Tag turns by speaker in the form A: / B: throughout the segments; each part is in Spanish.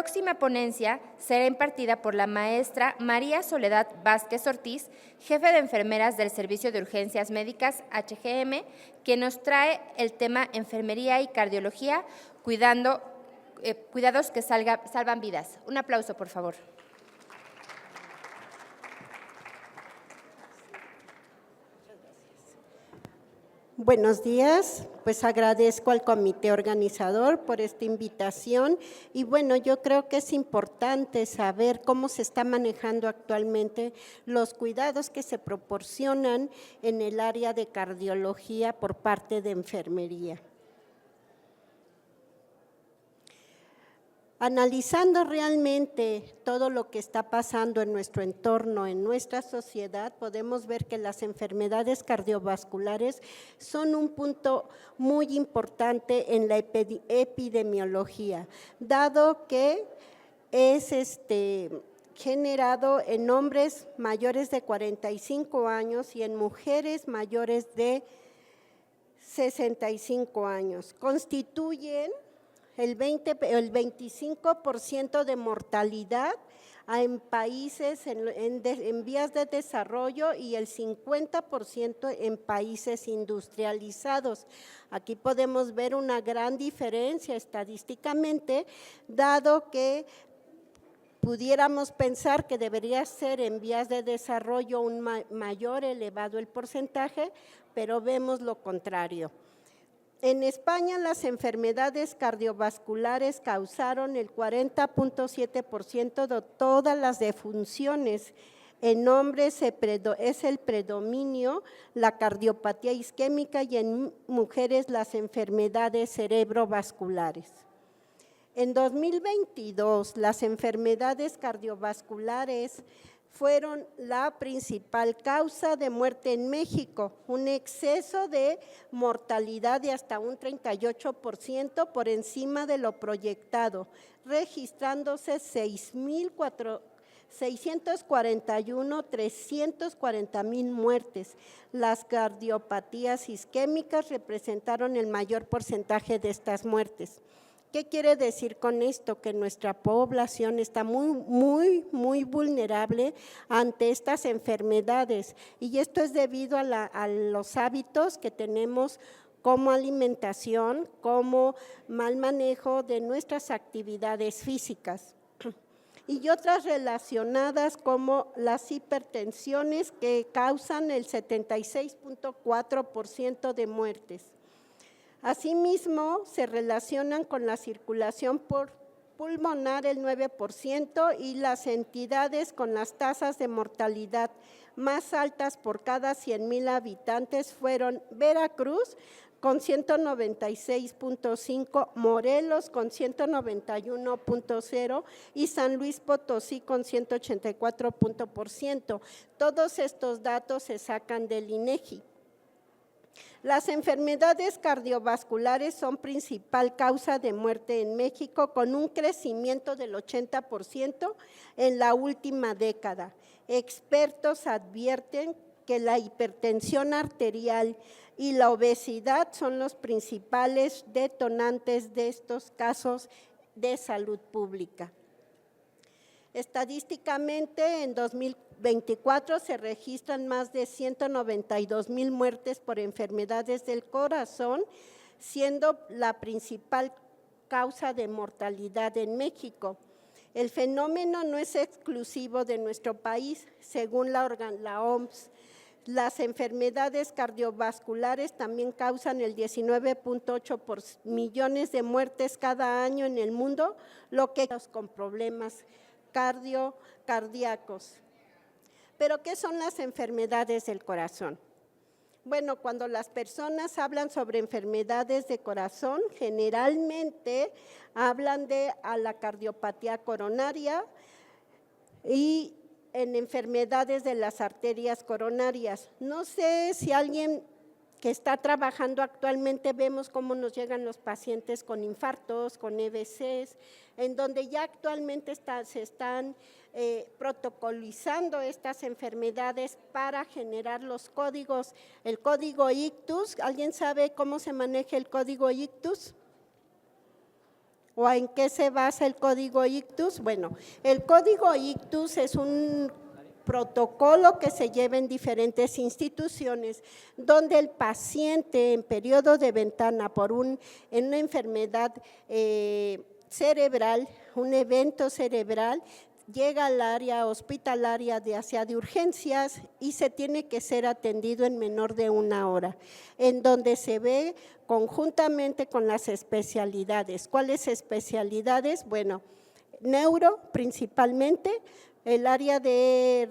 A: próxima ponencia será impartida por la maestra María Soledad Vázquez Ortiz, jefe de enfermeras del Servicio de Urgencias Médicas HGM, que nos trae el tema Enfermería y Cardiología, cuidados que salvan vidas. Un aplauso, por favor.
B: Buenos días, pues agradezco al comité organizador por esta invitación y bueno, yo creo que es importante saber cómo se está manejando actualmente los cuidados que se proporcionan en el área de cardiología por parte de enfermería. Analizando realmente todo lo que está pasando en nuestro entorno, en nuestra sociedad, podemos ver que las enfermedades cardiovasculares son un punto muy importante en la epidemiología, dado que es generado en hombres mayores de 45 años y en mujeres mayores de 65 años. Constituyen el 25% de mortalidad en países en vías de desarrollo y el 50% en países industrializados. Aquí podemos ver una gran diferencia estadísticamente, dado que pudiéramos pensar que debería ser en vías de desarrollo un mayor elevado el porcentaje, pero vemos lo contrario. En España, las enfermedades cardiovasculares causaron el 40.7% de todas las defunciones. En hombres es el predominio la cardiopatía isquémica y en mujeres las enfermedades cerebrovasculares. En 2022, las enfermedades cardiovasculares fueron la principal causa de muerte en México, un exceso de mortalidad de hasta un 38% por encima de lo proyectado, registrándose 340,000 muertes. Las cardiopatías isquémicas representaron el mayor porcentaje de estas muertes. ¿Qué quiere decir con esto? Que nuestra población está muy vulnerable ante estas enfermedades y esto es debido a los hábitos que tenemos como alimentación, como mal manejo de nuestras actividades físicas y otras relacionadas como las hipertensiones que causan el 76.4% de muertes. Asimismo, se relacionan con la circulación pulmonar el 9% y las entidades con las tasas de mortalidad más altas por cada 100,000 habitantes fueron Veracruz con 196.5, Morelos con 191.0 y San Luis Potosí con 184%. Todos estos datos se sacan del INEGI. Las enfermedades cardiovasculares son principal causa de muerte en México con un crecimiento del 80% en la última década. Expertos advierten que la hipertensión arterial y la obesidad son los principales detonantes de estos casos de salud pública. Estadísticamente, en 2024 se registran más de 192,000 muertes por enfermedades del corazón, siendo la principal causa de mortalidad en México. El fenómeno no es exclusivo de nuestro país, según la OMS. Las enfermedades cardiovasculares también causan el 19.8 millones de muertes cada año en el mundo, lo que con problemas cardíacos. ¿Pero qué son las enfermedades del corazón? Bueno, cuando las personas hablan sobre enfermedades de corazón, generalmente hablan de la cardiopatía coronaria y en enfermedades de las arterias coronarias. No sé si alguien que está trabajando actualmente, vemos cómo nos llegan los pacientes con infartos, con EBCs, en donde ya actualmente se están protocolizando estas enfermedades para generar los códigos. El código ictus, ¿alguien sabe cómo se maneja el código ictus? ¿O en qué se basa el código ictus? Bueno, el código ictus es un protocolo que se lleva en diferentes instituciones, donde el paciente en periodo de ventana en una enfermedad cerebral, un evento cerebral, llega al área hospitalaria de urgencias y se tiene que ser atendido en menor de 1 hora, en donde se ve conjuntamente con las especialidades. ¿Cuáles especialidades? Bueno, neuro principalmente, el área de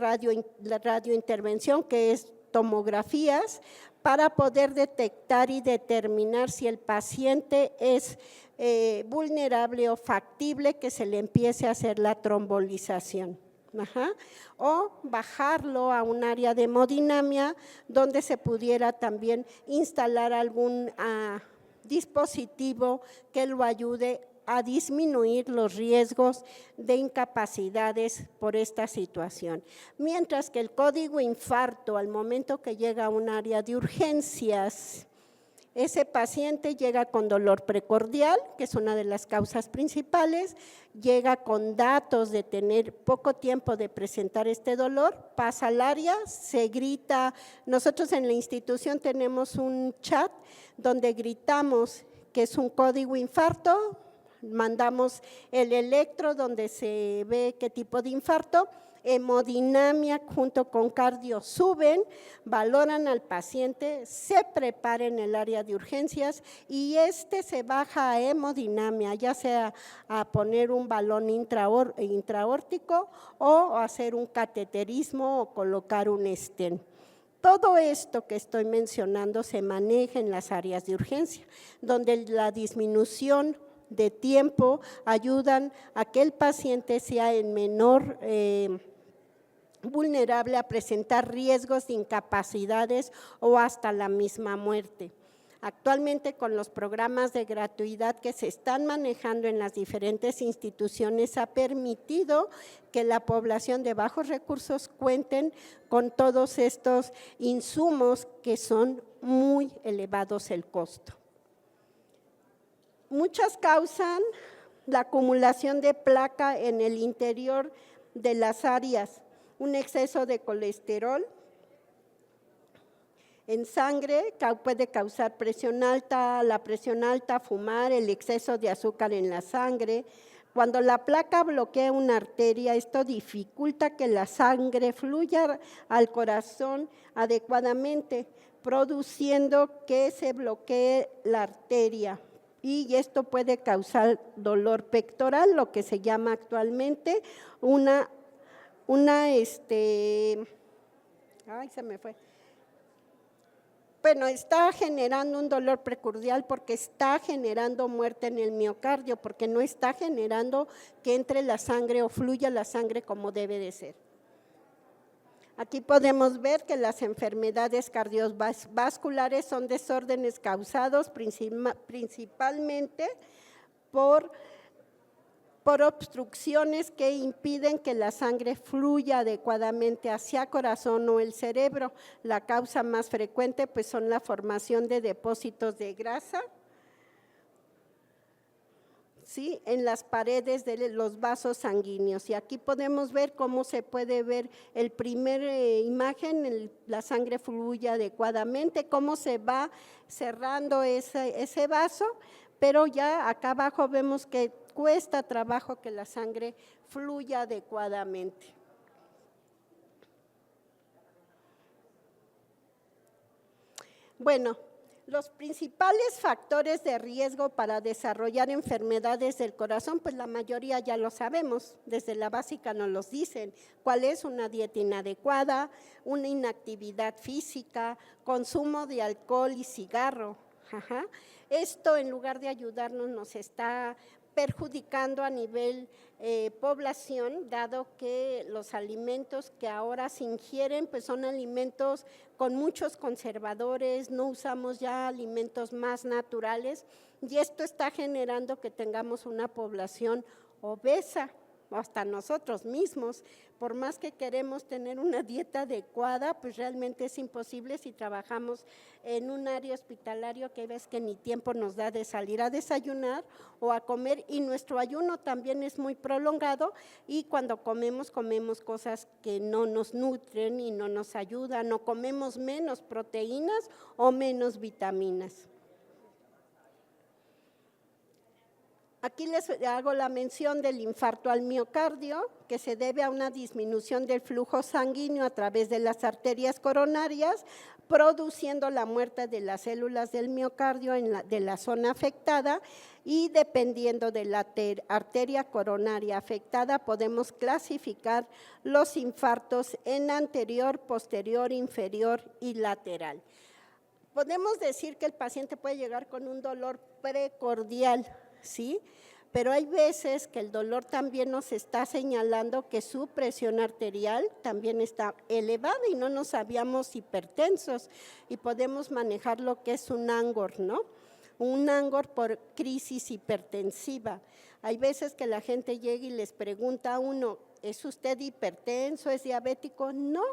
B: radiointervención, que es tomografías, para poder detectar y determinar si el paciente es vulnerable o factible que se le empiece a hacer la trombolización. O bajarlo a un área de hemodinamia donde se pudiera también instalar algún dispositivo que lo ayude a disminuir los riesgos de incapacidades por esta situación. Mientras que el código infarto, al momento que llega a un área de urgencias, ese paciente llega con dolor precordial, que es una de las causas principales, llega con datos de tener poco tiempo de presentar este dolor, pasa al área, se grita. Nosotros en la institución tenemos un chat donde gritamos que es un código infarto, mandamos el electro donde se ve qué tipo de infarto, hemodinamia junto con cardio suben, valoran al paciente, se prepara en el área de urgencias y se baja a hemodinamia, ya sea a poner un balón intraórtico o hacer un cateterismo o colocar un stent. Todo esto que estoy mencionando se maneja en las áreas de urgencia, donde la disminución de tiempo ayudan a que el paciente sea en menor vulnerable a presentar riesgos de incapacidades o hasta la misma muerte. Actualmente, con los programas de gratuidad que se están manejando en las diferentes instituciones, ha permitido que la población de bajos recursos cuenten con todos estos insumos que son muy elevados el costo. Muchas causan la acumulación de placa en el interior de las áreas, un exceso de colesterol en sangre puede causar presión alta, la presión alta, fumar, el exceso de azúcar en la sangre. Cuando la placa bloquea una arteria, esto dificulta que la sangre fluya al corazón adecuadamente, produciendo que se bloquee la arteria. Y esto puede causar dolor pectoral, lo que se llama actualmente está generando un dolor precordial porque está generando muerte en el miocardio, porque no está generando que entre la sangre o fluya la sangre como debe de ser. Aquí podemos ver que las enfermedades cardiovasculares son desórdenes causados principalmente por obstrucciones que impiden que la sangre fluya adecuadamente hacia el corazón o el cerebro. La causa más frecuente pues son la formación de depósitos de grasa, ¿sí?, en las paredes de los vasos sanguíneos. Y aquí podemos ver cómo se puede ver el primer imagen, la sangre fluye adecuadamente, cómo se va cerrando ese vaso, pero ya acá abajo vemos que cuesta trabajo que la sangre fluya adecuadamente. Bueno, los principales factores de riesgo para desarrollar enfermedades del corazón, pues la mayoría ya lo sabemos, desde la básica nos los dicen. ¿Cuál es? Una dieta inadecuada, una inactividad física, consumo de alcohol y cigarro. Esto, en lugar de ayudarnos, nos está perjudicando a nivel población, dado que los alimentos que ahora se ingieren pues son alimentos con muchos conservadores, no usamos ya alimentos más naturales y esto está generando que tengamos una población obesa. hasta nosotros mismos. Por más que queremos tener una dieta adecuada, pues realmente es imposible si trabajamos en un área hospitalario que ves que ni tiempo nos da de salir a desayunar o a comer, y nuestro ayuno también es muy prolongado, y cuando comemos cosas que no nos nutren y no nos ayudan, o comemos menos proteínas o menos vitaminas. Aquí les hago la mención del infarto al miocardio, que se debe a una disminución del flujo sanguíneo a través de las arterias coronarias, produciendo la muerte de las células del miocardio de la zona afectada, y dependiendo de la arteria coronaria afectada, podemos clasificar los infartos en anterior, posterior, inferior y lateral. Podemos decir que el paciente puede llegar con un dolor precordial, ¿sí? Pero hay veces que el dolor también nos está señalando que su presión arterial también está elevada y no nos sabíamos hipertensos, y podemos manejar lo que es un ANGOR, ¿no? Un ANGOR por crisis hipertensiva. Hay veces que la gente llega y les pregunta a uno, ¿es usted hipertenso, es diabético? No,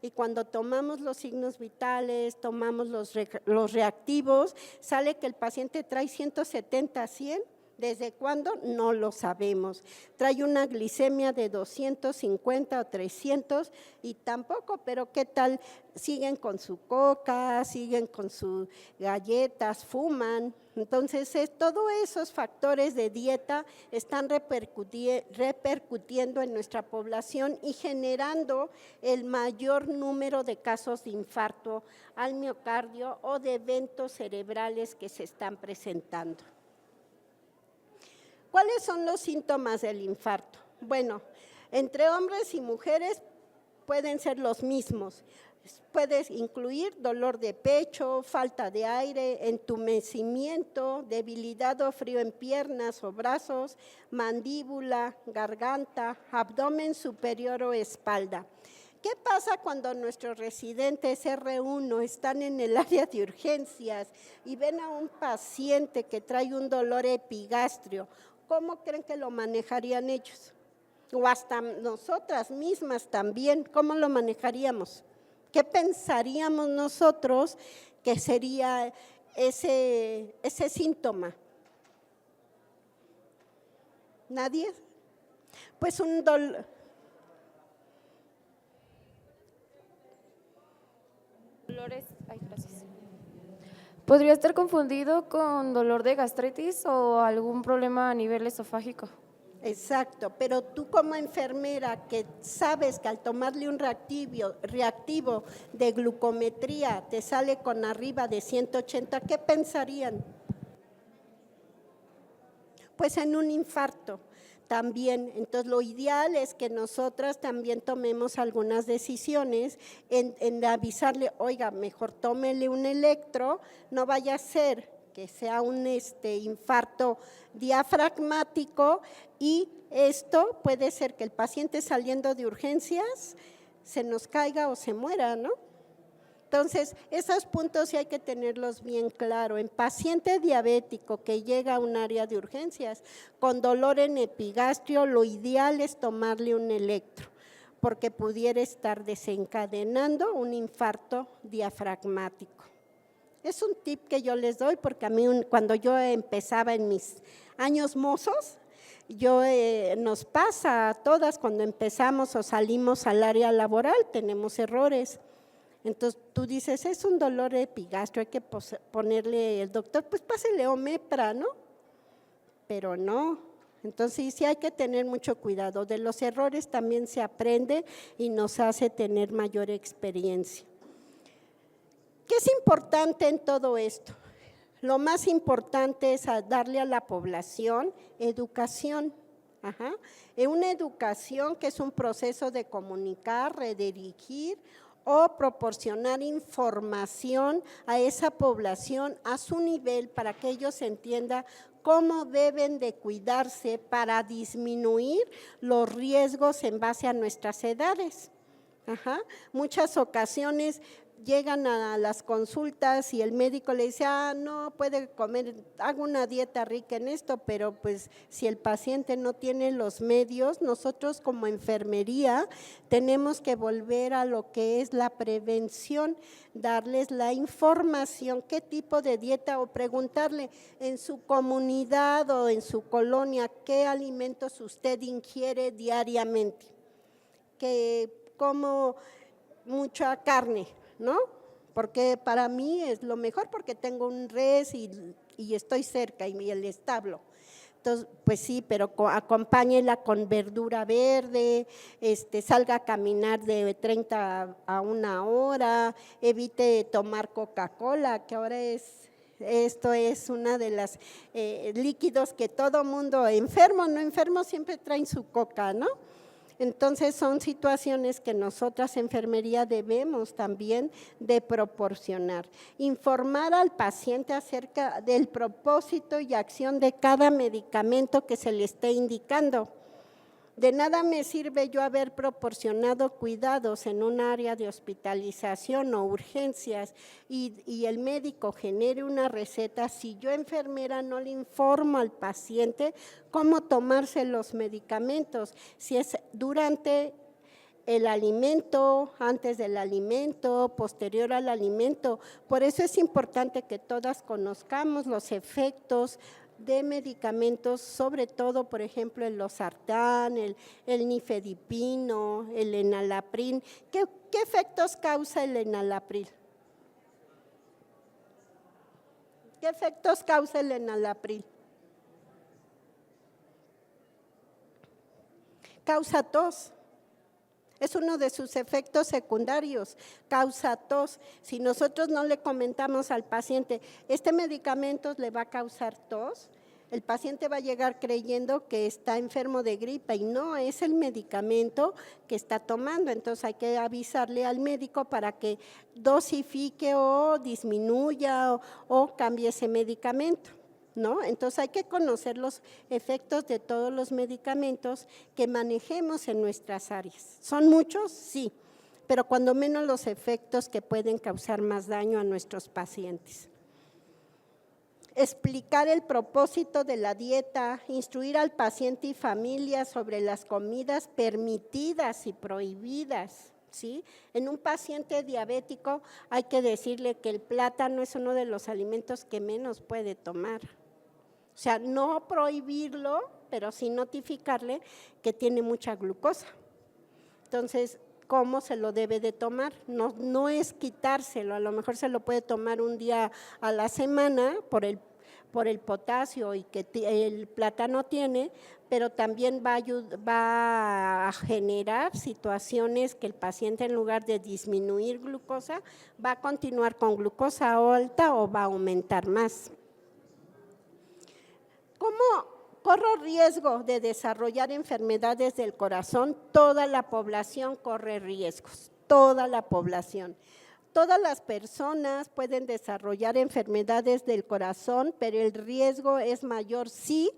B: y cuando tomamos los signos vitales, tomamos los reactivos, sale que el paciente trae 170, 100. ¿Desde cuándo? No lo sabemos. Trae una glicemia de 250 o 300 y tampoco, pero ¿qué tal? Siguen con su coca, siguen con sus galletas, fuman. Entonces, todos esos factores de dieta están repercutiendo en nuestra población y generando el mayor número de casos de infarto al miocardio o de eventos cerebrales que se están presentando. ¿Cuáles son los síntomas del infarto? Bueno, entre hombres y mujeres pueden ser los mismos. Puedes incluir dolor de pecho, falta de aire, entumecimiento, debilidad o frío en piernas o brazos, mandíbula, garganta, abdomen superior o espalda. ¿Qué pasa cuando nuestros residentes R1 están en el área de urgencias y ven a un paciente que trae un dolor epigastrio? ¿Cómo creen que lo manejarían ellos? O hasta nosotras mismas también, ¿cómo lo manejaríamos? ¿Qué pensaríamos nosotros que sería ese síntoma? ¿Nadie? Pues un dolor.
C: Dolores, ay, gracias. ¿Podría estar confundido con dolor de gastritis o algún problema a nivel esofágico?
B: Exacto, pero tú como enfermera que sabes que al tomarle un reactivo de glucometría te sale con arriba de 180, ¿qué pensarían? Pues en un infarto también. Entonces, lo ideal es que nosotras también tomemos algunas decisiones en avisarle, oiga, mejor tómele un electro, no vaya a ser que sea un infarto diafragmático, y esto puede ser que el paciente saliendo de urgencias se nos caiga o se muera, ¿no? Entonces, esos puntos sí hay que tenerlos bien claro. En paciente diabético que llega a un área de urgencias con dolor en epigastrio, lo ideal es tomarle un electro, porque pudiera estar desencadenando un infarto diafragmático. Es un tip que yo les doy porque a mí cuando yo empezaba en mis años mozos, nos pasa a todas cuando empezamos o salimos al área laboral, tenemos errores. Entonces tú dices, es un dolor epigastrio, hay que ponerle el doctor, pues pásele omepra, ¿no? Pero no. Entonces sí hay que tener mucho cuidado. De los errores también se aprende y nos hace tener mayor experiencia. ¿Qué es importante en todo esto? Lo más importante es darle a la población educación. Una educación que es un proceso de comunicar, redirigir o proporcionar información a esa población a su nivel para que ellos entiendan cómo deben de cuidarse para disminuir los riesgos en base a nuestras edades. Muchas ocasiones llegan a las consultas y el médico le dice, no puede comer, hago una dieta rica en esto, pero pues si el paciente no tiene los medios, nosotros como enfermería tenemos que volver a lo que es la prevención, darles la información, qué tipo de dieta o preguntarle en su comunidad o en su colonia qué alimentos usted ingiere diariamente, que como mucha carne, ¿no? Porque para mí es lo mejor porque tengo un res y estoy cerca y el establo. Entonces, pues sí, pero acompáñela con verdura verde, salga a caminar de 30 a 1 hora, evite tomar Coca-Cola, que ahora esto es una de las líquidos que todo mundo, enfermo, no enfermo, siempre traen su coca, ¿no? Entonces son situaciones que nosotras enfermería debemos también de proporcionar. Informar al paciente acerca del propósito y acción de cada medicamento que se le esté indicando. De nada me sirve yo haber proporcionado cuidados en un área de hospitalización o urgencias y el médico genere una receta si yo enfermera no le informo al paciente cómo tomarse los medicamentos, si es durante el alimento, antes del alimento, posterior al alimento. Por eso es importante que todas conozcamos los efectos de medicamentos, sobre todo, por ejemplo, el losartán, el nifedipino, el enalapril. ¿Qué efectos causa el enalapril? ¿Qué efectos causa el enalapril? Causa tos. Es uno de sus efectos secundarios, causa tos. Si nosotros no le comentamos al paciente, este medicamento le va a causar tos, el paciente va a llegar creyendo que está enfermo de gripa y no, es el medicamento que está tomando. Entonces hay que avisarle al médico para que dosifique o disminuya o cambie ese medicamento, ¿no? Entonces hay que conocer los efectos de todos los medicamentos que manejemos en nuestras áreas. ¿Son muchos? Sí, pero cuando menos los efectos que pueden causar más daño a nuestros pacientes. Explicar el propósito de la dieta, instruir al paciente y familia sobre las comidas permitidas y prohibidas. ¿Sí? En un paciente diabético hay que decirle que el plátano es uno de los alimentos que menos puede tomar. O sea, no prohibirlo, pero sí notificarle que tiene mucha glucosa. Entonces, ¿cómo se lo debe de tomar? No es quitárselo, a lo mejor se lo puede tomar un día a la semana por el potasio y que el plátano tiene, pero también va a generar situaciones que el paciente, en lugar de disminuir glucosa, va a continuar con glucosa alta o va a aumentar más. ¿Cómo corro riesgo de desarrollar enfermedades del corazón? Toda la población corre riesgos, toda la población. Todas las personas pueden desarrollar enfermedades del corazón, pero el riesgo es mayor si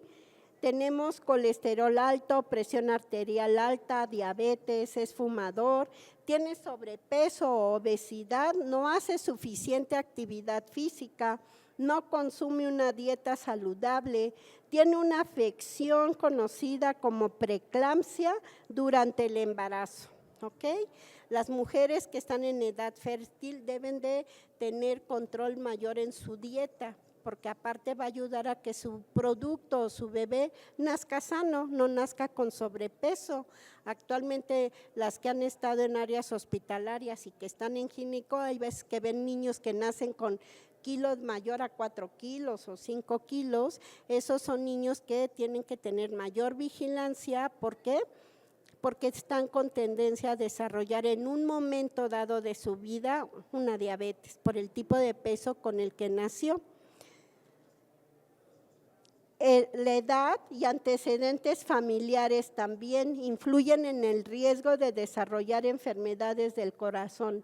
B: tenemos colesterol alto, presión arterial alta, diabetes, es fumador, tiene sobrepeso o obesidad, no hace suficiente actividad física, no consume una dieta saludable, tiene una afección conocida como preeclampsia durante el embarazo, ¿ok? Las mujeres que están en edad fértil deben de tener control mayor en su dieta, porque aparte va a ayudar a que su producto o su bebé nazca sano, no nazca con sobrepeso. Actualmente las que han estado en áreas hospitalarias y que están en gineco, hay veces que ven niños que nacen con kilos mayor a 4 kilos o 5 kilos, esos son niños que tienen que tener mayor vigilancia. ¿Por qué? Porque están con tendencia a desarrollar en un momento dado de su vida una diabetes por el tipo de peso con el que nació. La edad y antecedentes familiares también influyen en el riesgo de desarrollar enfermedades del corazón.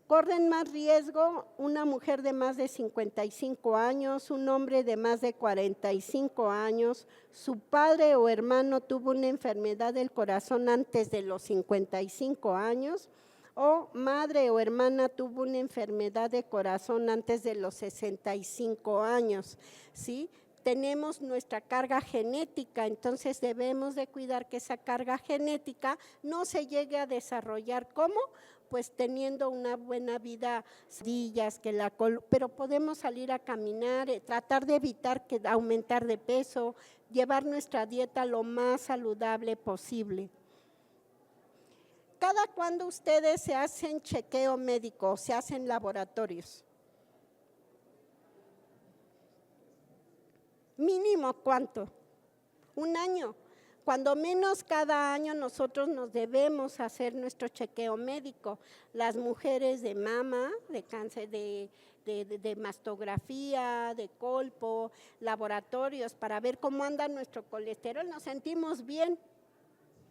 B: Corren más riesgo una mujer de más de 55 años, un hombre de más de 45 años, su padre o hermano tuvo una enfermedad del corazón antes de los 55 años, o madre o hermana tuvo una enfermedad de corazón antes de los 65 años, ¿sí? Tenemos nuestra carga genética, entonces debemos de cuidar que esa carga genética no se llegue a desarrollar. ¿Cómo? Pues teniendo una buena vida, pero podemos salir a caminar, tratar de evitar aumentar de peso, llevar nuestra dieta lo más saludable posible. ¿Cada cuándo ustedes se hacen chequeo médico, se hacen laboratorios? Mínimo, ¿cuánto? Un año. Cuando menos cada año nosotros nos debemos hacer nuestro chequeo médico. Las mujeres de mama, de cáncer, de mastografía, de colpo, laboratorios para ver cómo anda nuestro colesterol, nos sentimos bien,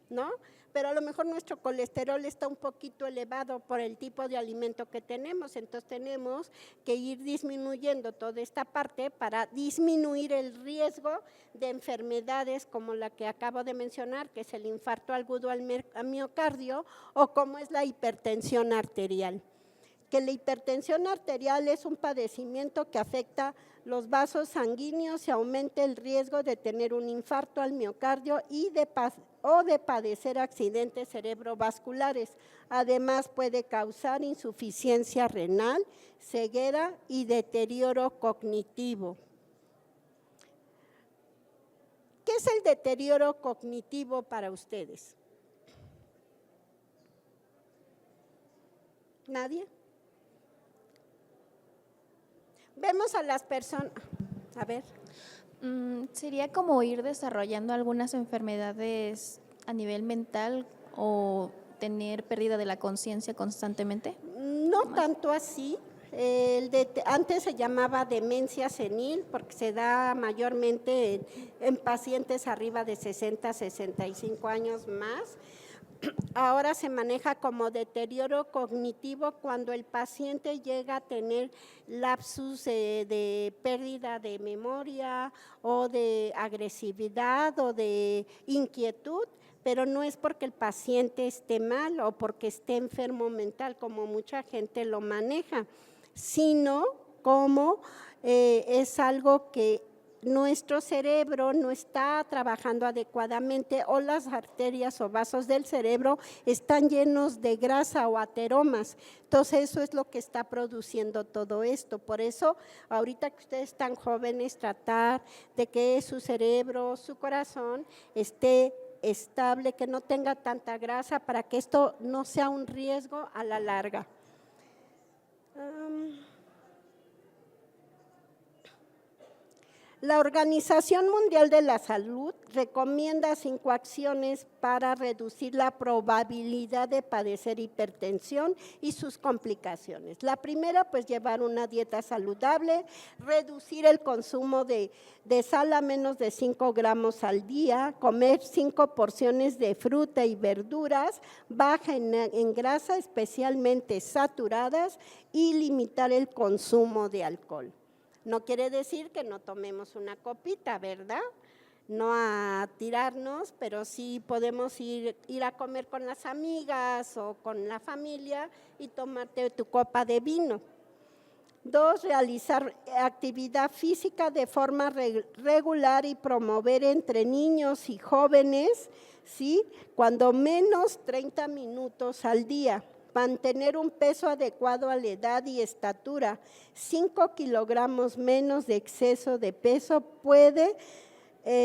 B: ¿no? Pero a lo mejor nuestro colesterol está un poquito elevado por el tipo de alimento que tenemos, entonces tenemos que ir disminuyendo toda esta parte para disminuir el riesgo de enfermedades como la que acabo de mencionar, que es el infarto agudo al miocardio, o como es la hipertensión arterial. Que la hipertensión arterial es un padecimiento que afecta los vasos sanguíneos y aumenta el riesgo de tener un infarto al miocardio o de padecer accidentes cerebrovasculares. Además puede causar insuficiencia renal, ceguera y deterioro cognitivo. ¿Qué es el deterioro cognitivo para ustedes? ¿Nadie? Vemos a las personas, a ver.
D: Sería como ir desarrollando algunas enfermedades a nivel mental o tener pérdida de la conciencia constantemente.
B: No tanto así. Antes se llamaba demencia senil porque se da mayormente en pacientes arriba de 60, 65 años más. Ahora se maneja como deterioro cognitivo cuando el paciente llega a tener lapsus de pérdida de memoria o de agresividad o de inquietud, pero no es porque el paciente esté mal o porque esté enfermo mental, como mucha gente lo maneja, sino como es algo que nuestro cerebro no está trabajando adecuadamente o las arterias o vasos del cerebro están llenos de grasa o ateromas. Entonces eso es lo que está produciendo todo esto. Por eso ahorita que ustedes están jóvenes, tratar de que su cerebro, su corazón esté estable, que no tenga tanta grasa para que esto no sea un riesgo a la larga. La Organización Mundial de la Salud recomienda 5 acciones para reducir la probabilidad de padecer hipertensión y sus complicaciones. La primera, pues llevar una dieta saludable, reducir el consumo de sal a menos de 5 gramos al día, comer 5 porciones de fruta y verduras, baja en grasa, especialmente saturadas, y limitar el consumo de alcohol. No quiere decir que no tomemos una copita, ¿verdad? No a tirarnos, pero sí podemos ir a comer con las amigas o con la familia y tomarte tu copa de vino. 2, realizar actividad física de forma regular y promover entre niños y jóvenes, ¿sí? Cuando menos 30 minutos al día. Mantener un peso adecuado a la edad y estatura. 5 kilogramos menos de exceso de peso puede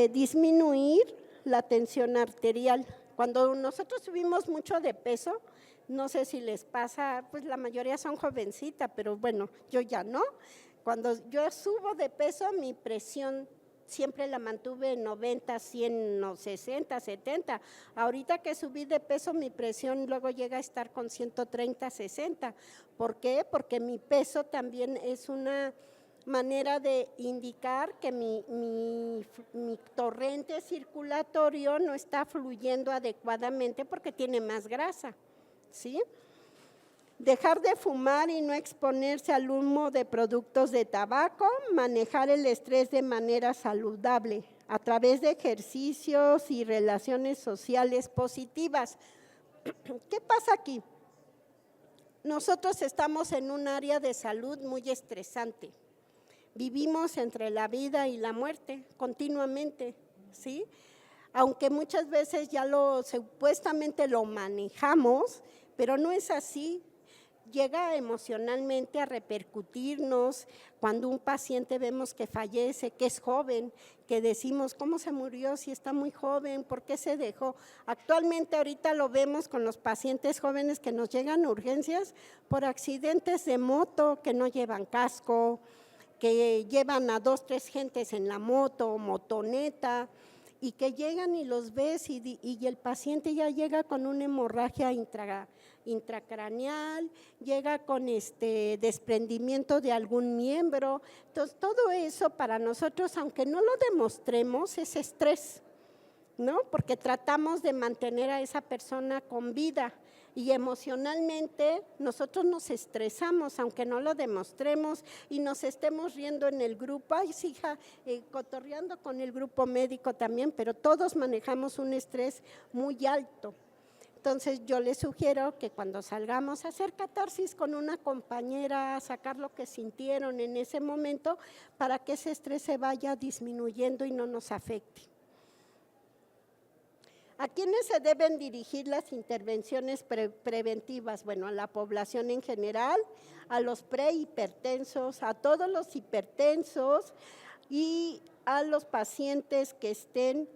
B: disminuir la tensión arterial. Cuando nosotros subimos mucho de peso, no sé si les pasa, pues la mayoría son jovencitas, pero bueno, yo ya no. Cuando yo subo de peso, mi presión siempre la mantuve en 90, 100, no, 60, 70. Ahorita que subí de peso, mi presión luego llega a estar con 130, 60. ¿Por qué? Porque mi peso también es una manera de indicar que mi torrente circulatorio no está fluyendo adecuadamente porque tiene más grasa, ¿sí? Dejar de fumar y no exponerse al humo de productos de tabaco, manejar el estrés de manera saludable a través de ejercicios y relaciones sociales positivas. ¿Qué pasa aquí? nosotros estamos en un área de salud muy estresante. Vivimos entre la vida y la muerte continuamente, ¿sí? Aunque muchas veces ya supuestamente lo manejamos, pero no es así. Llega emocionalmente a repercutirnos cuando un paciente vemos que fallece, que es joven, que decimos, ¿cómo se murió si está muy joven? ¿Por qué se dejó? Actualmente ahorita lo vemos con los pacientes jóvenes que nos llegan a urgencias por accidentes de moto, que no llevan casco, que llevan a 2, 3 gentes en la moto, motoneta, y que llegan y los ves y el paciente ya llega con una hemorragia intracraneal, llega con desprendimiento de algún miembro. Entonces, todo eso para nosotros, aunque no lo demostremos, es estrés, ¿no? Porque tratamos de mantener a esa persona con vida y emocionalmente nosotros nos estresamos, aunque no lo demostremos y nos estemos riendo en el grupo, ay, sí, hija, cotorreando con el grupo médico también, pero todos manejamos un estrés muy alto. Entonces, yo les sugiero que cuando salgamos a hacer catarsis con una compañera, a sacar lo que sintieron en ese momento, para que ese estrés se vaya disminuyendo y no nos afecte. ¿A quiénes se deben dirigir las intervenciones preventivas? Bueno, a la población en general, a los prehipertensos, a todos los hipertensos y a los pacientes que estén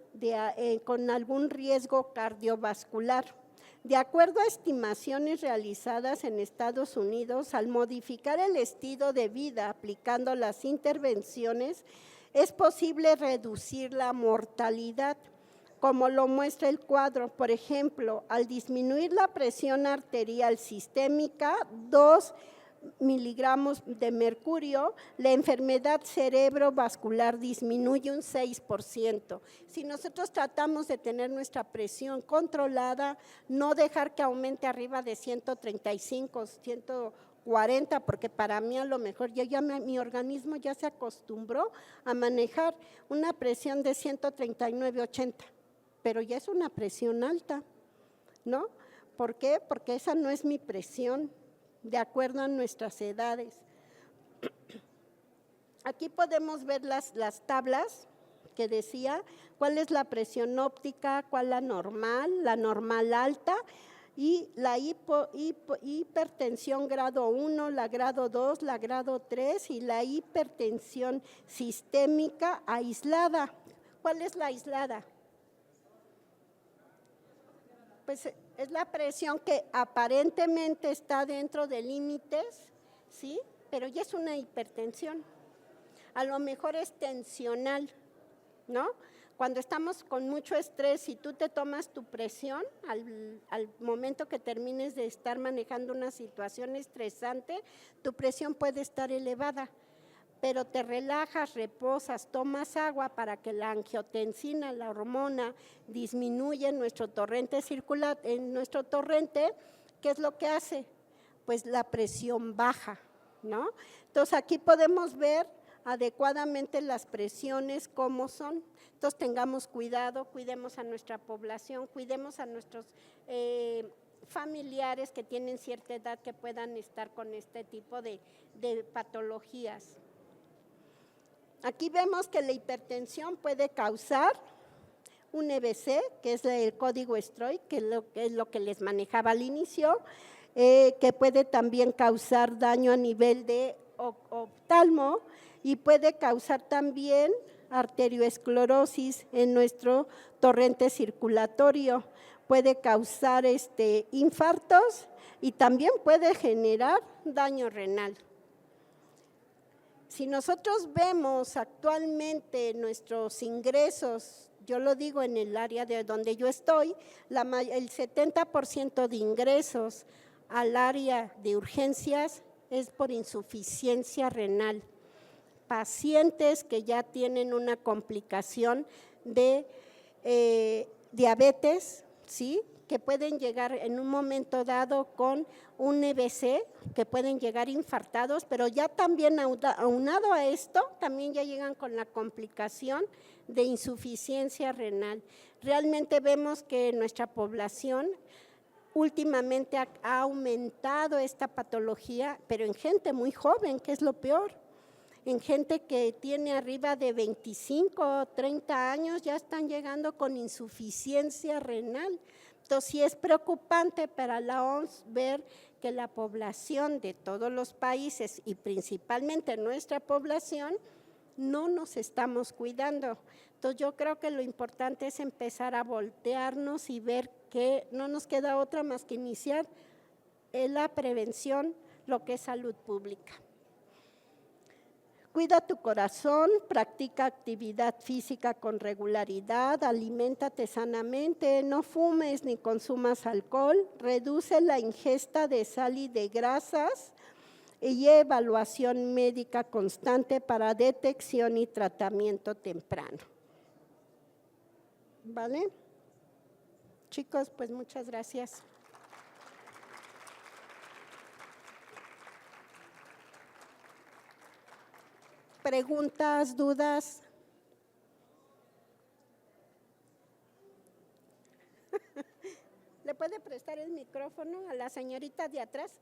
B: con algún riesgo cardiovascular. De acuerdo a estimaciones realizadas en Estados Unidos, al modificar el estilo de vida aplicando las intervenciones, es posible reducir la mortalidad, como lo muestra el cuadro. Por ejemplo, al disminuir la presión arterial sistémica, 2 miligramos de mercurio, la enfermedad cerebrovascular disminuye un 6%. Si nosotros tratamos de tener nuestra presión controlada, no dejar que aumente arriba de 135, 140, porque para mí a lo mejor mi organismo ya se acostumbró a manejar una presión de 139/80, pero ya es una presión alta, ¿no? ¿Por qué? Porque esa no es mi presión, de acuerdo a nuestras edades. Aquí podemos ver las tablas que decía cuál es la presión óptica, cuál la normal alta y la hipertensión grado 1, la grado 2, la grado 3 y la hipertensión sistémica aislada. ¿Cuál es la aislada? Pues es la presión que aparentemente está dentro de límites, ¿sí? Pero ya es una hipertensión. A lo mejor es tensional, ¿no? Cuando estamos con mucho estrés y tú te tomas tu presión, al momento que termines de estar manejando una situación estresante, tu presión puede estar elevada, pero te relajas, reposas, tomas agua para que la angiotensina, la hormona, disminuya en nuestro torrente circular, en nuestro torrente. ¿Qué es lo que hace? Pues la presión baja, ¿no? Entonces, aquí podemos ver adecuadamente las presiones, cómo son. Entonces, tengamos cuidado, cuidemos a nuestra población, cuidemos a nuestros familiares que tienen cierta edad que puedan estar con este tipo de patologías. Aquí vemos que la hipertensión puede causar un EBC, que es el código STROI, que es lo que les manejaba al inicio, que puede también causar daño a nivel de oftalmo y puede causar también arterioesclerosis en nuestro torrente circulatorio, puede causar infartos y también puede generar daño renal. Si nosotros vemos actualmente nuestros ingresos, yo lo digo en el área de donde yo estoy, el 70% de ingresos al área de urgencias es por insuficiencia renal. Pacientes que ya tienen una complicación de diabetes, ¿sí?, que pueden llegar en un momento dado con un EBC, que pueden llegar infartados, pero ya también aunado a esto, también ya llegan con la complicación de insuficiencia renal. Realmente vemos que nuestra población últimamente ha aumentado esta patología, pero en gente muy joven, que es lo peor. En gente que tiene arriba de 25 o 30 años ya están llegando con insuficiencia renal. Entonces, sí es preocupante para la OMS ver que la población de todos los países y principalmente nuestra población no nos estamos cuidando. Entonces, yo creo que lo importante es empezar a voltearnos y ver que no nos queda otra más que iniciar la prevención, lo que es salud pública. Cuida tu corazón, practica actividad física con regularidad, aliméntate sanamente, no fumes ni consumas alcohol, reduce la ingesta de sal y de grasas y evaluación médica constante para detección y tratamiento temprano. ¿Vale? Chicos, pues muchas gracias. ¿Preguntas, dudas? ¿Le puede prestar el micrófono a la señorita de atrás?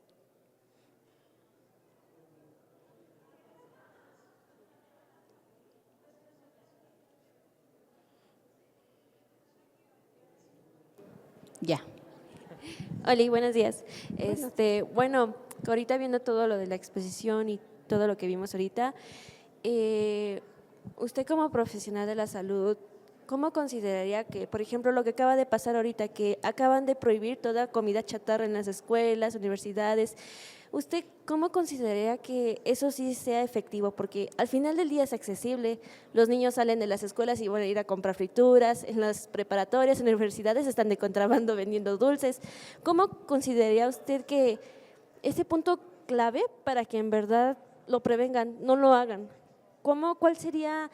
E: Ya. Hola, buenos días.
B: Buenos.
E: Ahorita viendo todo lo de la exposición y todo lo que vimos ahorita, usted como profesional de la salud, ¿cómo consideraría que, por ejemplo, lo que acaba de pasar ahorita, que acaban de prohibir toda comida chatarra en las escuelas, universidades, ¿usted cómo consideraría que eso sí sea efectivo? Porque al final del día es accesible, los niños salen de las escuelas y van a ir a comprar frituras, en las preparatorias, en las universidades están de contrabando vendiendo dulces. ¿Cómo consideraría usted que ese punto clave para que en verdad lo prevengan, no lo hagan? ¿Cuál sería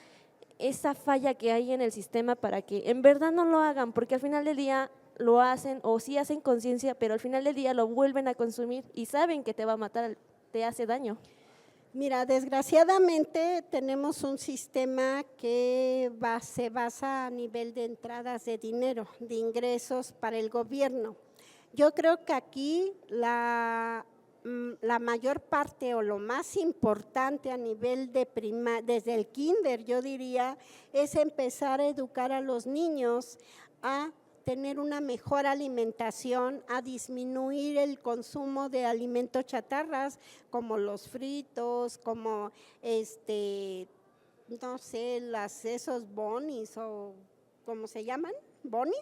E: esa falla que hay en el sistema para que en verdad no lo hagan? Porque al final del día lo hacen o sí hacen conciencia, pero al final del día lo vuelven a consumir y saben que te va a matar, te hace daño.
B: Mira, desgraciadamente tenemos un sistema que se basa a nivel de entradas de dinero, de ingresos para el gobierno. Yo creo que aquí la mayor parte o lo más importante a nivel de desde el kinder, yo diría, es empezar a educar a los niños a tener una mejor alimentación, a disminuir el consumo de alimentos chatarras como los fritos, como no sé, esos bonis o ¿cómo se llaman? ¿Bonis?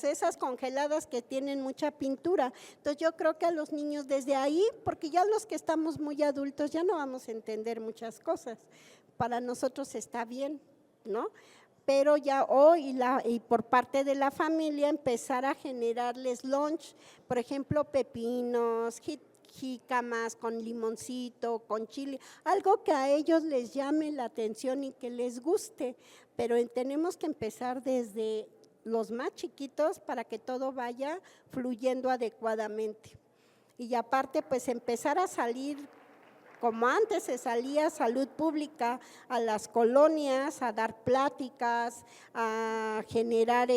B: Esas congeladas que tienen mucha pintura. Entonces yo creo que a los niños desde ahí, porque ya los que estamos muy adultos ya no vamos a entender muchas cosas, para nosotros está bien, ¿no? Pero ya hoy y por parte de la familia empezar a generarles lunch, por ejemplo, pepinos, jícamas con limoncito, con chile, algo que a ellos les llame la atención y que les guste, pero tenemos que empezar desde los más chiquitos para que todo vaya fluyendo adecuadamente. Y aparte, pues empezar a salir como antes se salía salud pública a las colonias, a dar pláticas, a generar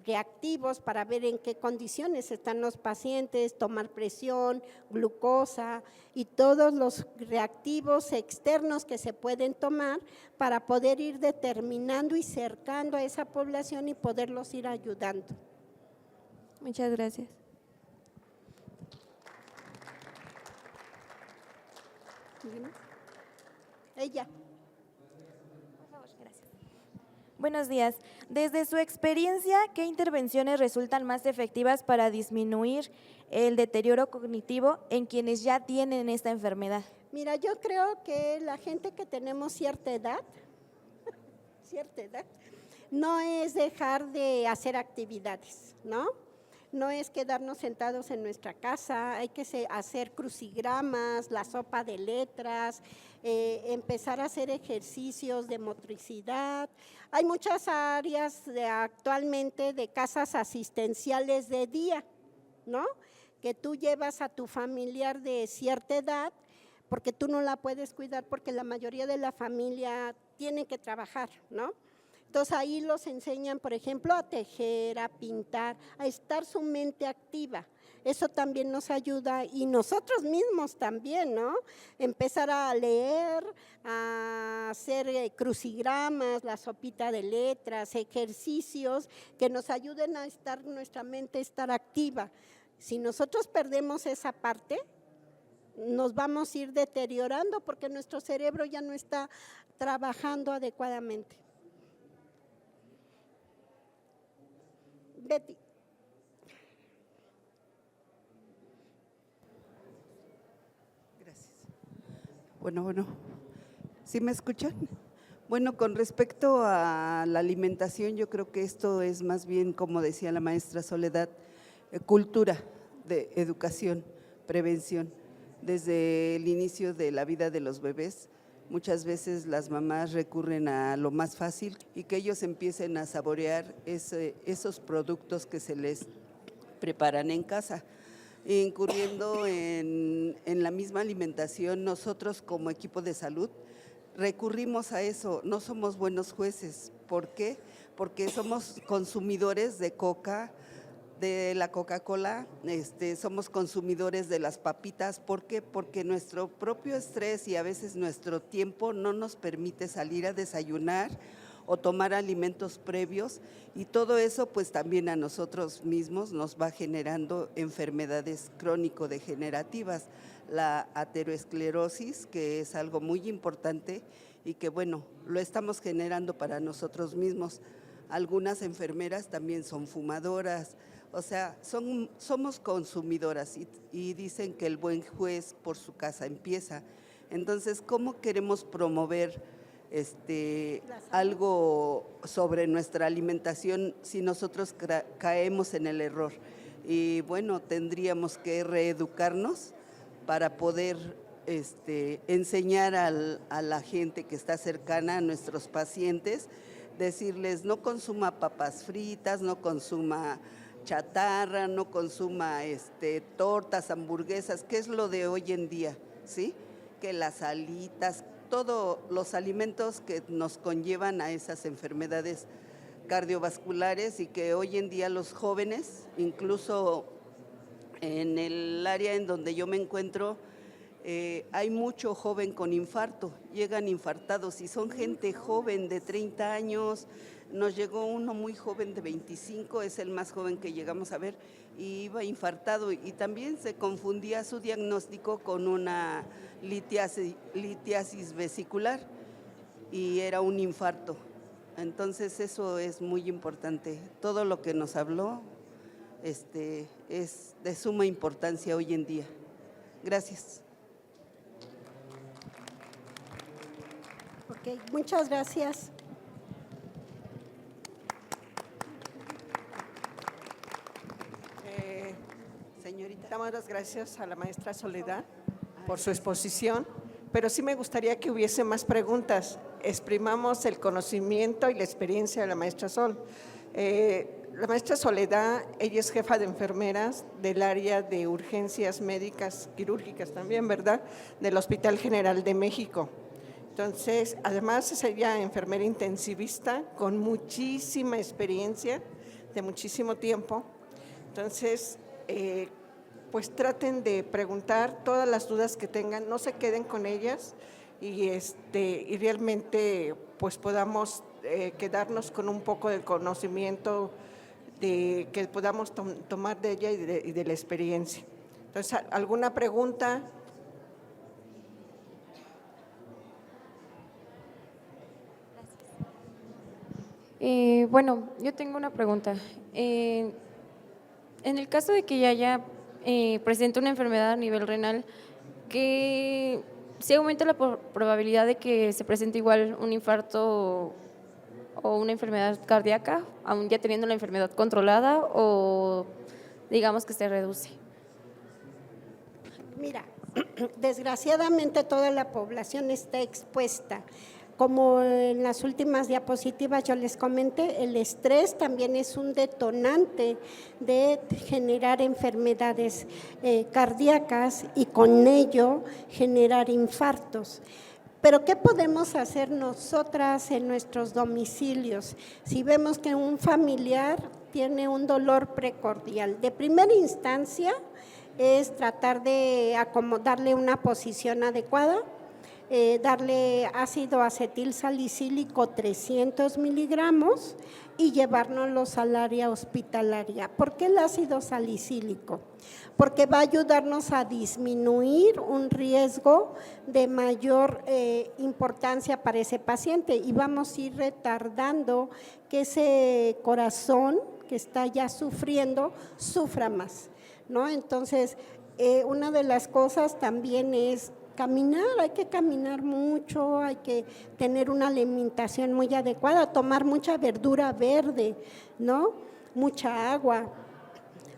B: reactivos para ver en qué condiciones están los pacientes, tomar presión, glucosa y todos los reactivos externos que se pueden tomar para poder ir determinando y cercando a esa población y poderlos ir ayudando.
E: Muchas gracias.
B: Ella.
F: Buenos días. Desde su experiencia, ¿qué intervenciones resultan más efectivas para disminuir el deterioro cognitivo en quienes ya tienen esta enfermedad?
B: Mira, yo creo que la gente que tenemos cierta edad, no es dejar de hacer actividades, ¿no? No es quedarnos sentados en nuestra casa, hay que hacer crucigramas, la sopa de letras, empezar a hacer ejercicios de motricidad. Hay muchas áreas actualmente de casas asistenciales de día, ¿no? Que tú llevas a tu familiar de cierta edad porque tú no la puedes cuidar porque la mayoría de la familia tiene que trabajar, ¿no? Entonces ahí los enseñan, por ejemplo, a tejer, a pintar, a estar su mente activa. Eso también nos ayuda y nosotros mismos también, ¿no? Empezar a leer, a hacer crucigramas, la sopita de letras, ejercicios que nos ayuden a estar, nuestra mente estar activa. Si nosotros perdemos esa parte, nos vamos a ir deteriorando porque nuestro cerebro ya no está trabajando adecuadamente. Betty.
G: Gracias. Bueno, ¿sí me escuchan? Bueno, con respecto a la alimentación, yo creo que esto es más bien, como decía la maestra Soledad, cultura de educación, prevención. Desde el inicio de la vida de los bebés, muchas veces las mamás recurren a lo más fácil y que ellos empiecen a saborear esos productos que se les preparan en casa. Incurriendo en la misma alimentación, nosotros como equipo de salud recurrimos a eso, no somos buenos jueces. ¿Por qué? Porque somos consumidores de coca, de la Coca-Cola, somos consumidores de las papitas. ¿Por qué? Porque nuestro propio estrés y a veces nuestro tiempo no nos permite salir a desayunar o tomar alimentos previos, y todo eso pues también a nosotros mismos nos va generando enfermedades crónico-degenerativas, la aterosclerosis, que es algo muy importante y que bueno, lo estamos generando para nosotros mismos. Algunas enfermeras también son fumadoras, o sea, somos consumidoras y dicen que el buen juez por su casa empieza. Entonces, ¿cómo queremos promover algo sobre nuestra alimentación si nosotros caemos en el error? Y bueno, tendríamos que reeducarnos para poder enseñar a la gente que está cercana a nuestros pacientes, decirles no consuma papas fritas, no consuma chatarra, no consuma tortas, hamburguesas, que es lo de hoy en día, ¿sí? Que las alitas, todos los alimentos que nos conllevan a esas enfermedades cardiovasculares, y que hoy en día los jóvenes, incluso en el área en donde yo me encuentro, hay mucho joven con infarto, llegan infartados y son gente joven de 30 años, nos llegó uno muy joven de 25, es el más joven que llegamos a ver, y iba infartado y también se confundía su diagnóstico con una litiasis vesicular y era un infarto. Entonces eso es muy importante, todo lo que nos habló es de suma importancia hoy en día. Gracias.
B: Ok, muchas gracias.
G: Señorita.
H: Damos las gracias a la maestra Soledad por su exposición, pero sí me gustaría que hubiese más preguntas. Exprimamos el conocimiento y la experiencia de la maestra Sol. La maestra Soledad, ella es jefa de enfermeras del área de urgencias médicas quirúrgicas también, ¿verdad?, del Hospital General de México. Entonces, además es ella enfermera intensivista con muchísima experiencia, de muchísimo tiempo. Entonces, pues traten de preguntar todas las dudas que tengan, no se queden con ellas y realmente pues podamos quedarnos con un poco del conocimiento que podamos tomar de ella y de la experiencia. Entonces, ¿alguna pregunta?
C: Bueno, yo tengo una pregunta. En el caso de que ya haya presente una enfermedad a nivel renal, que ¿sí aumenta la probabilidad de que se presente igual un infarto o una enfermedad cardíaca, aún ya teniendo la enfermedad controlada, o digamos que se reduce?
B: Mira, desgraciadamente toda la población está expuesta. Como en las últimas diapositivas yo les comenté, el estrés también es un detonante de generar enfermedades cardíacas y con ello generar infartos. Pero ¿qué podemos hacer nosotras en nuestros domicilios? Si vemos que un familiar tiene un dolor precordial, de primera instancia es tratar de darle una posición adecuada, darle ácido acetil salicílico 300 miligramos y llevárnoslos al área hospitalaria. ¿Por qué el ácido salicílico? Porque va a ayudarnos a disminuir un riesgo de mayor importancia para ese paciente y vamos a ir retardando que ese corazón que está ya sufriendo, sufra más, ¿no? Entonces, una de las cosas también es caminar, hay que caminar mucho, hay que tener una alimentación muy adecuada, tomar mucha verdura verde, ¿no? Mucha agua.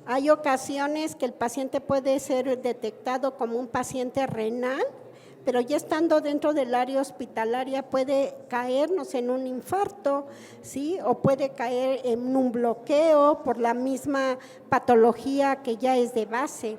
B: Hay ocasiones que el paciente puede ser detectado como un paciente renal, pero ya estando dentro del área hospitalaria puede caernos en un infarto, ¿sí? O puede caer en un bloqueo por la misma patología que ya es de base.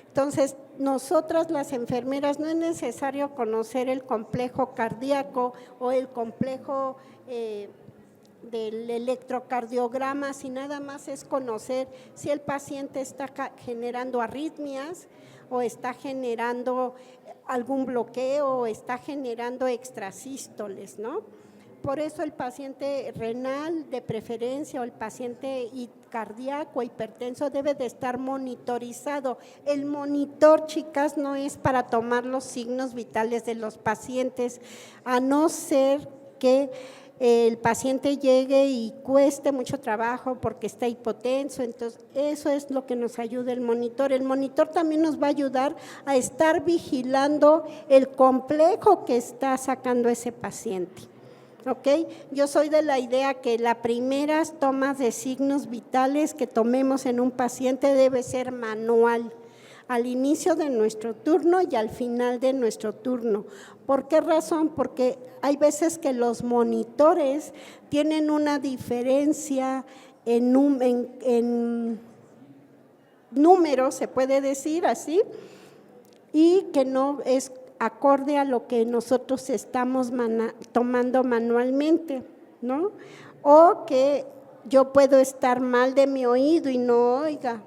B: Entonces, nosotras las enfermeras no es necesario conocer el complejo cardíaco o el complejo del electrocardiograma, si nada más es conocer si el paciente está generando arritmias o está generando algún bloqueo o está generando extrasístoles, ¿no? Por eso el paciente renal de preferencia o el paciente cardíaco, hipertenso debe de estar monitorizado. El monitor, chicas, no es para tomar los signos vitales de los pacientes, a no ser que el paciente llegue y cueste mucho trabajo porque está hipotenso, entonces eso es lo que nos ayuda el monitor. El monitor también nos va a ayudar a estar vigilando el complejo que está sacando ese paciente. ¿Ok? Yo soy de la idea que las primeras tomas de signos vitales que tomemos en un paciente debe ser manual, al inicio de nuestro turno y al final de nuestro turno. ¿Por qué razón? Porque hay veces que los monitores tienen una diferencia en números, se puede decir así, y que no es acorde a lo que nosotros estamos tomando manualmente, ¿no? O que yo puedo estar mal de mi oído y no oiga.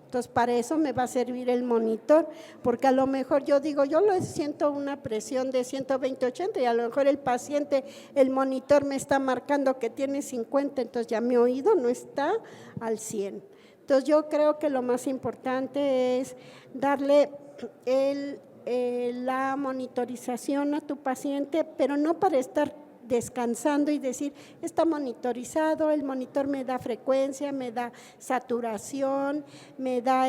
B: Entonces, para eso me va a servir el monitor, porque a lo mejor yo digo, yo lo siento una presión de 120/80 y a lo mejor el paciente, el monitor me está marcando que tiene 50, entonces ya mi oído no está al 100. Entonces, yo creo que lo más importante es darle la monitorización a tu paciente, pero no para estar descansando y decir, está monitorizado, el monitor me da frecuencia, me da saturación, me da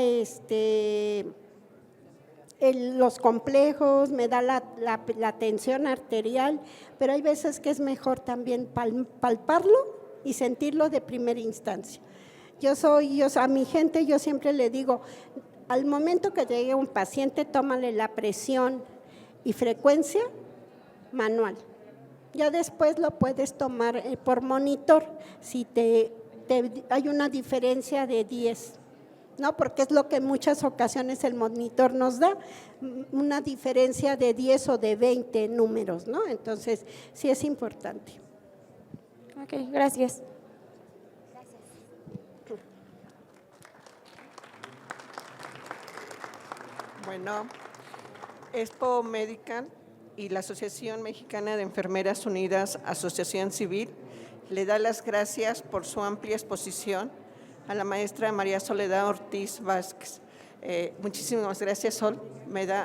B: los complejos, me da la tensión arterial, pero hay veces que es mejor también palparlo y sentirlo de primera instancia. A mi gente yo siempre le digo, al momento que llegue un paciente, tómale la presión y frecuencia manual. Ya después lo puedes tomar por monitor, si hay una diferencia de 10, ¿no? Porque es lo que en muchas ocasiones el monitor nos da, una diferencia de 10 o de 20 números, ¿no? Entonces, sí es importante.
C: Ok, gracias.
H: Bueno, Expo Medical y la Asociación Mexicana de Enfermeras Unidas, Asociación Civil, le da las gracias por su amplia exposición a la maestra María Soledad Ortiz Vázquez. Muchísimas gracias, Sol.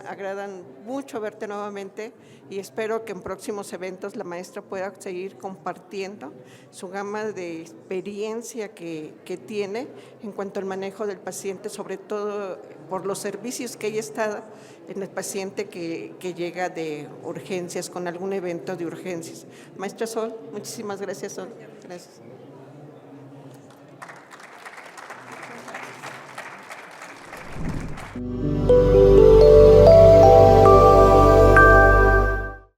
H: Agradan mucho verte nuevamente y espero que en próximos eventos la maestra pueda seguir compartiendo su gama de experiencia que tiene en cuanto al manejo del paciente, sobre todo por los servicios que ella está en el paciente que llega de urgencias, con algún evento de urgencias. Maestra Sol, muchísimas gracias, Sol. Gracias.